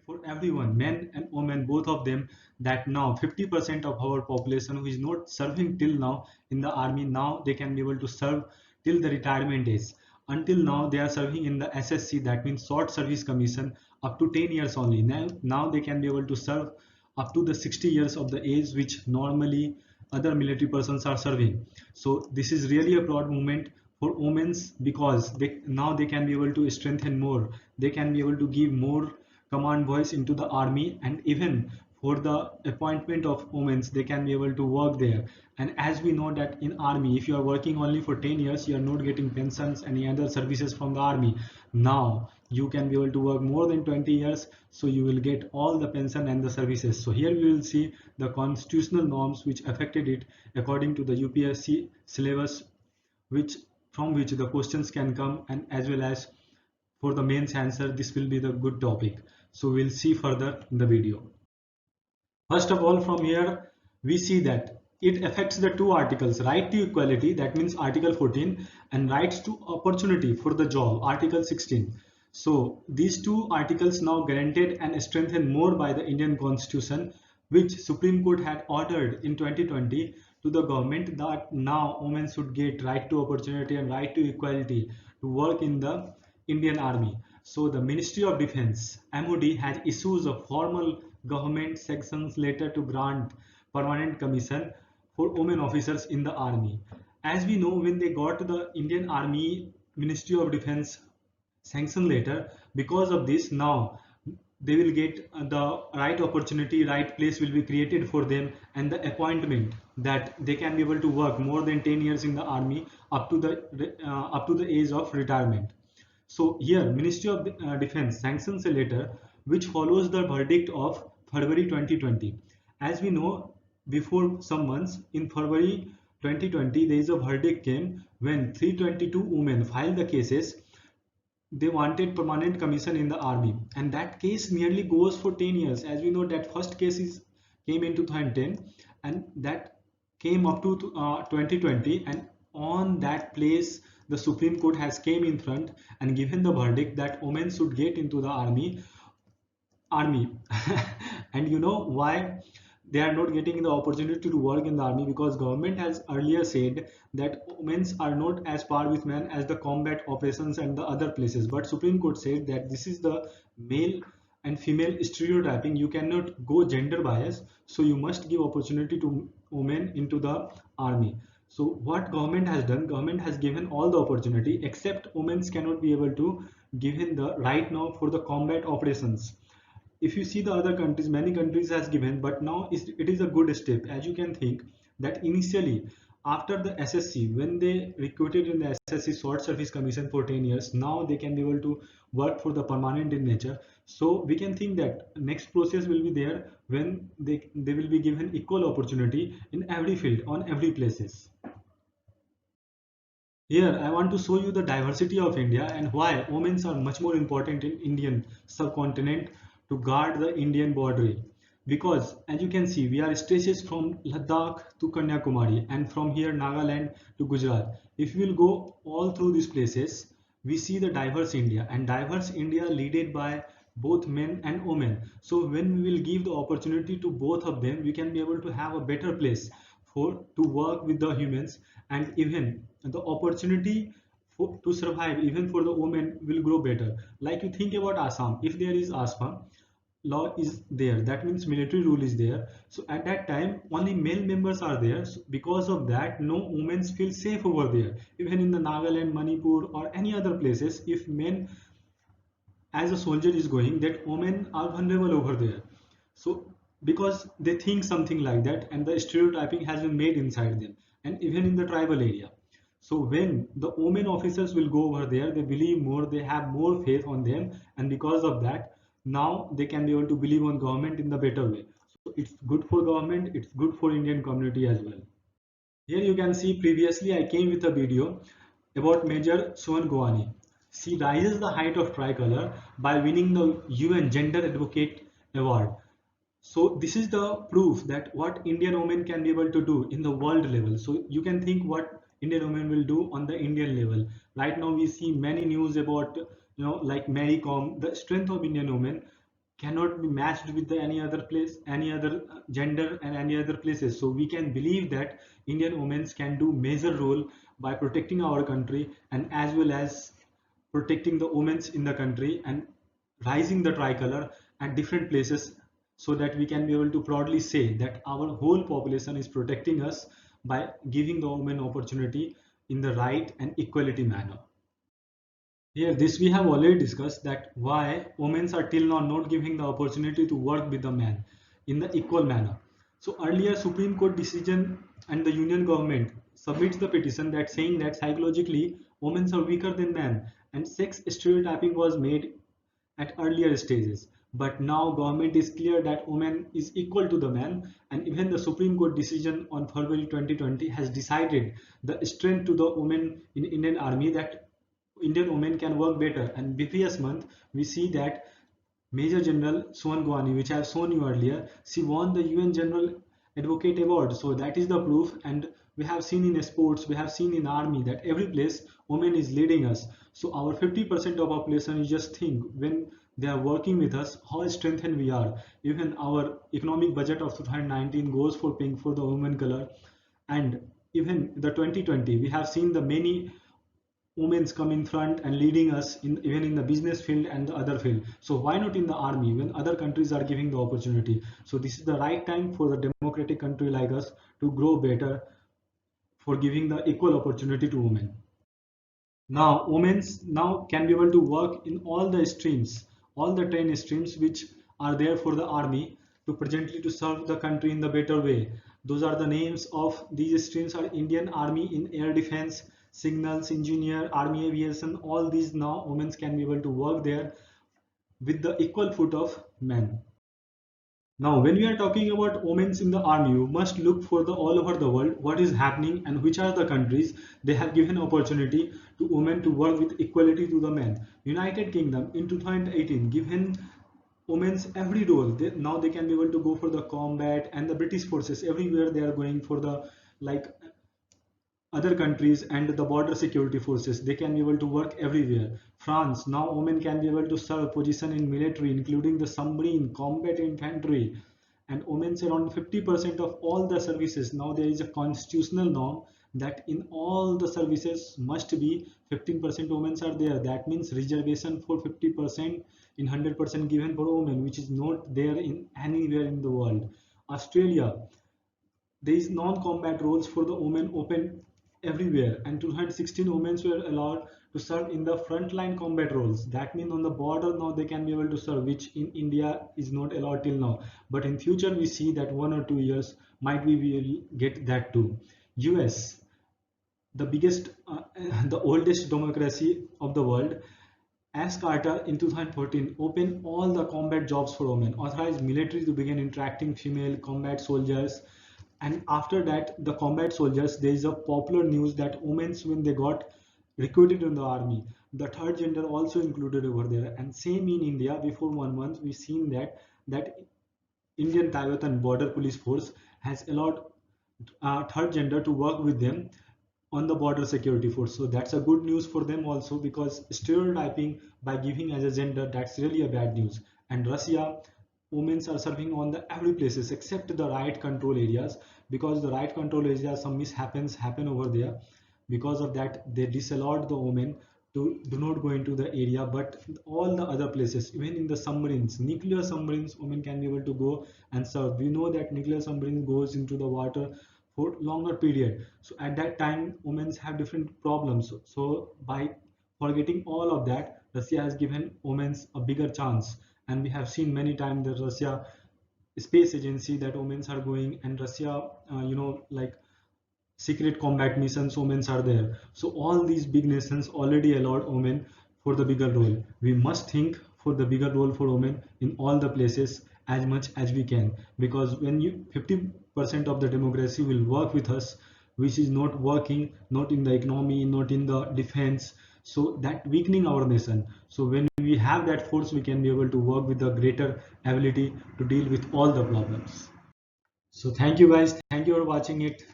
for everyone, men and women, both of them, that now 50% of our population who is not serving till now in the army, now they can be able to serve till the retirement age. Until now, they are serving in the SSC, that means Short Service Commission, up to 10 years only. Now they can be able to serve up to the 60 years of the age which normally other military persons are serving. So this is really a proud moment for women, because now they can be able to strengthen more, they can be able to give more command voice into the army, and even for the appointment of women they can be able to work there. And as we know that in army, if you are working only for 10 years, you are not getting pensions, any other services from the army. Now you can be able to work more than 20 years, so you will get all the pension and the services. So here we will see the constitutional norms which affected it according to the UPSC syllabus, which from which the questions can come, and as well as for the mains answer, this will be the good topic. So we'll see further in the video. First of all, from here we see that it affects the two articles: right to equality, that means Article 14, and rights to opportunity for the job, Article 16. So these two articles now granted and strengthened more by the Indian Constitution, which Supreme Court had ordered in 2020 to the government, that now women should get right to opportunity and right to equality to work in the Indian Army. So the Ministry of Defense, MOD, has issued a formal government sanctions letter to grant permanent commission for women officers in the army. As we know, when they got the Indian Army Ministry of Defense sanction letter, because of this now they will get the right opportunity, right place will be created for them, and the appointment that they can be able to work more than 10 years in the army up to the age of retirement. So here Ministry of Defense sanctions a letter which follows the verdict of February 2020. As we know, before some months in February 2020, there is a verdict came when 322 women filed the cases. They wanted permanent commission in the army, and that case nearly goes for 10 years. As we know, that first case came in 2010, and that came up to 2020, and on that place the Supreme Court has came in front and given the verdict that women should get into the army. And you know why they are not getting the opportunity to work in the army? Because government has earlier said that women are not as par with men as the combat operations and the other places, but Supreme Court said that this is the male and female stereotyping, you cannot go gender bias, so you must give opportunity to women into the army. So what government has done, government has given all the opportunity, except women cannot be able to given the right now for the combat operations. If you see the other countries, many countries has given, but now it is a good step. As you can think that initially after the SSC, when they recruited in the SSC Short Service Commission for 10 years, now they can be able to work for the permanent in nature. So we can think that next process will be there when they will be given equal opportunity in every field, on every places. Here I want to show you the diversity of India and why women are much more important in Indian subcontinent to guard the Indian border. Because as you can see, we are stretches from Ladakh to Kanyakumari, and from here Nagaland to Gujarat. If we will go all through these places, we see the diverse India, and diverse India led by both men and women. So when we will give the opportunity to both of them, we can be able to have a better place for to work with the humans, and even the opportunity to survive even for the women will grow better. Like you think about Assam, if there is Assam law is there, that means military rule is there, so at that time only male members are there, so because of that no women feel safe over there. Even in the Nagaland, Manipur or any other places, if men as a soldier is going, that women are vulnerable over there. So because they think something like that, and the stereotyping has been made inside them, and even in the tribal area. So when the women officers will go over there, they believe more, they have more faith on them, and because of that now they can be able to believe on government in the better way. So it's good for government, it's good for Indian community as well. Here you can see previously I came with a video about Major Suan Goani. She rises the height of tricolor by winning the UN Gender Advocate Award. So this is the proof that what Indian women can be able to do in the world level. So you can think what Indian women will do on the Indian level. Right now we see many news about like Mary Kom, the strength of Indian women cannot be matched with any other place, any other gender and any other places. So we can believe that Indian women can do major role by protecting our country, and as well as protecting the women in the country and rising the tricolor at different places, so that we can be able to proudly say that our whole population is protecting us by giving the women opportunity in the right and equality manner. Here, this we have already discussed that why women are till now not giving the opportunity to work with the man in the equal manner. So earlier Supreme Court decision and the Union government submits the petition that saying that psychologically women are weaker than men, and sex stereotyping was made at earlier stages. But now government is clear that woman is equal to the man, and even the Supreme Court decision on February 2020 has decided the strength to the women in Indian Army, that Indian women can work better. And previous month we see that Major General Suhan Gwani, which I have shown you earlier, she won the UN General Advocate Award. So that is the proof. And we have seen in sports, we have seen in army that every place women is leading us. So our 50% of population, you just think when they are working with us, how strengthened we are. Even our economic budget of 2019 goes for pink for the women color. And even the 2020, we have seen the many women come in front and leading us in even in the business field and the other field. So why not in the army when other countries are giving the opportunity? So this is the right time for the democratic country like us to grow better, for giving the equal opportunity to women. Now women now can be able to work in all the streams, all the 10 streams which are there for the army to presently to serve the country in the better way. Those are the names of these streams are Indian Army in air defense, signals, engineer, army aviation. All these now women can be able to work there with the equal foot of men. Now, when we are talking about women in the army, you must look for the all over the world what is happening and which are the countries they have given opportunity to women to work with equality to the men. United Kingdom in 2018 given women's every role. Now they can be able to go for the combat, and the British forces everywhere they are going for the like other countries and the border security forces, they can be able to work everywhere. France, now women can be able to serve position in military including the submarine, combat infantry, and women's around 50% of all the services. Now there is a constitutional norm that in all the services must be 15% women are there. That means reservation for 50% in 100% given for women, which is not there in anywhere in the world. Australia, there is non-combat roles for the women open everywhere, and 216 women were allowed to serve in the frontline combat roles. That means on the border now they can be able to serve, which in India is not allowed till now. But in future we see that 1 or 2 years might we will get that too. US, the biggest, the oldest democracy of the world, as Carter in 2014 opened all the combat jobs for women, authorized military to begin interacting female combat soldiers. And after that the combat soldiers, there is a popular news that women when they got recruited in the army, the third gender also included over there. And same in India, before 1 month we seen that Indian Tibetan border police force has allowed third gender to work with them on the border security force. So that's a good news for them also, because stereotyping by giving as a gender, that's really a bad news. And Russia, women are serving on the every places except the right control areas, because the right control areas some mishaps happen over there. Because of that they disallowed the women to do not go into the area, but all the other places, even in the submarines, nuclear submarines, women can be able to go and serve. We know that nuclear submarine goes into the water for longer period, so at that time women have different problems. So by forgetting all of that, Russia has given women a bigger chance. And we have seen many times that Russia space agency that women are going, and Russia like secret combat missions women are there. So all these big nations already allowed women for the bigger role. We must think for the bigger role for women in all the places as much as we can, because when you 50% of the democracy will work with us, which is not working, not in the economy, not in the defense, so that weakening our nation. So when we have that force, we can be able to work with a greater ability to deal with all the problems. So thank you guys, thank you for watching it.